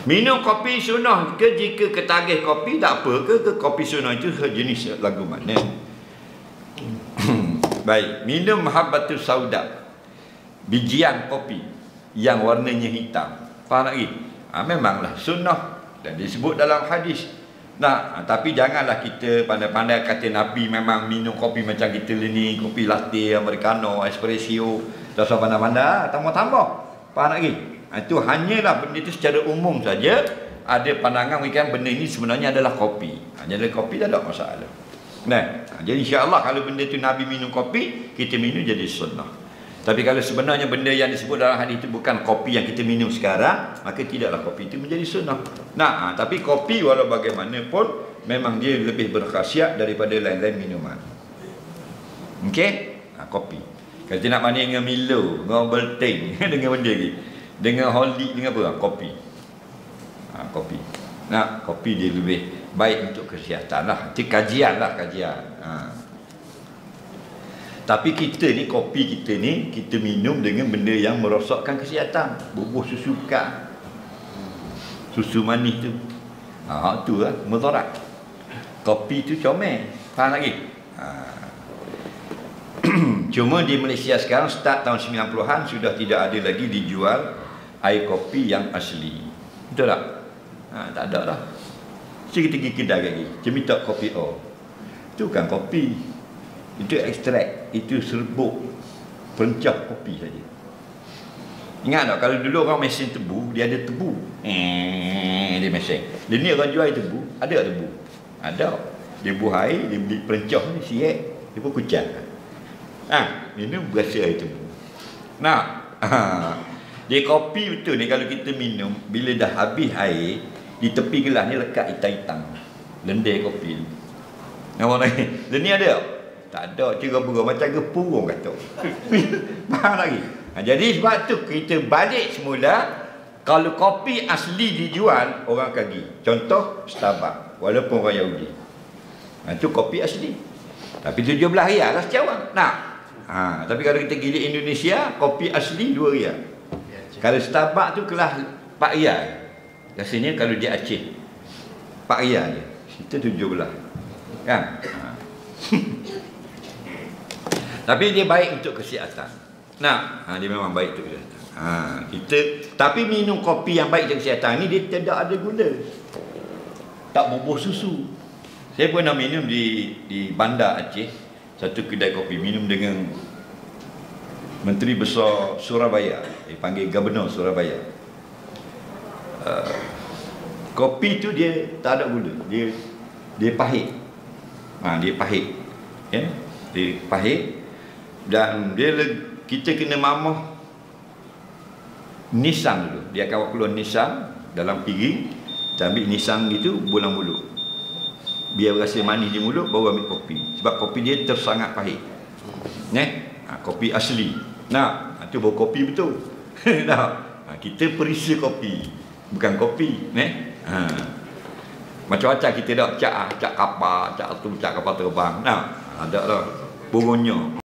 Minum kopi sunnah ke jika ketagih kopi tak apa ke kopi sunnah itu jenis lagu mana? Baik, minum habbatus sauda, bijian kopi yang warnanya hitam. Faham lagi? Memanglah sunnah dan disebut dalam hadis. Nah, tapi janganlah kita pandai-pandai kata Nabi memang minum kopi macam kita ni, kopi latte, americano, espresso, tak usah pandai-pandai, tambah-tambah. Faham lagi? Itu hanyalah benda itu secara umum saja. Ada pandangan ikan benda ini sebenarnya adalah kopi. Jadi kopi tak ada masalah. Nah, jadi insya-Allah kalau benda itu Nabi minum kopi, kita minum jadi sunnah. Tapi kalau sebenarnya benda yang disebut dalam hadis itu bukan kopi yang kita minum sekarang, maka tidaklah kopi itu menjadi sunnah. Nah, tapi kopi walau bagaimanapun memang dia lebih berkhasiat daripada lain-lain minuman. Okey? Kopi. Kalau kita nak banding dengan Milo, dengan Ovaltine, dengan benda lagi. Dengan Horlicks, dengan apa? Kopi. Kopi. Nah, kopi dia lebih baik untuk kesihatan lah. Itu kajian lah, kajian. Tapi kita ni, kopi kita ni, kita minum dengan benda yang merosakkan kesihatan. Bubuh susu kan, susu manis tu. Tu lah, mudarat. Kopi tu comel. Faham lagi? Cuma di Malaysia sekarang, start tahun 90-an, sudah tidak ada lagi dijual air kopi yang asli. Betul tak? Tak ada lah. So kita pergi kedai lagi, minta kopi itu bukan kopi, itu ekstrak, itu serbuk perencah kopi saja. Ingat tak, kalau dulu orang mesin tebu, dia ada tebu, dia mesin. Dia ni orang jual air tebu, ada tak tebu? Ada. Dia buah air, dia beli perencah ni, siap, dia pun kucang. Minum berasa air tebu. Dia kopi betul ni, kalau kita minum, bila dah habis air, di tepi gelas ni lekat hitam-hitam lendir kopi. Nampak lagi? Dia ni ada tak? Tak ada, cerah-berah macam gepurung kata. Faham lagi? Jadi sebab tu kita balik semula, kalau kopi asli dijual, orang akan pergi. Contoh Starbucks, walaupun orang Yahudi. Itu kopi asli. Tapi 17 riyal lah sejawang. Tapi kalau kita pergi di Indonesia, kopi asli 2 riyal. Kalau Starbucks tu kelas 4 riyal. Rasanya kalau di Aceh 4 riyal je. Kita 17. Kan? Tapi dia baik untuk kesihatan. Dia memang baik untuk kesihatan. Tapi minum kopi yang baik untuk kesihatan ni dia tidak ada gula. Tak bubuh susu. Saya pernah minum di bandar Aceh, satu kedai kopi, minum dengan Menteri Besar Surabaya, dipanggil Gubernur Surabaya. Kopi tu dia tak ada gula, dia pahit. Dia pahit. Ya? Dia pahit dan kita kena mamah nisang dulu. Dia akan keluar nisang dalam piring, kita ambil nisang gitu, bulang mulut. Biar rasa manis di mulut, baru ambil kopi. Sebab kopi dia tersangat pahit. Kopi asli. Itu baru kopi betul. Kita perisa kopi, bukan kopi. Macam-macam kita dah cak kapal, cak kapal terbang. Ada lah burungnya.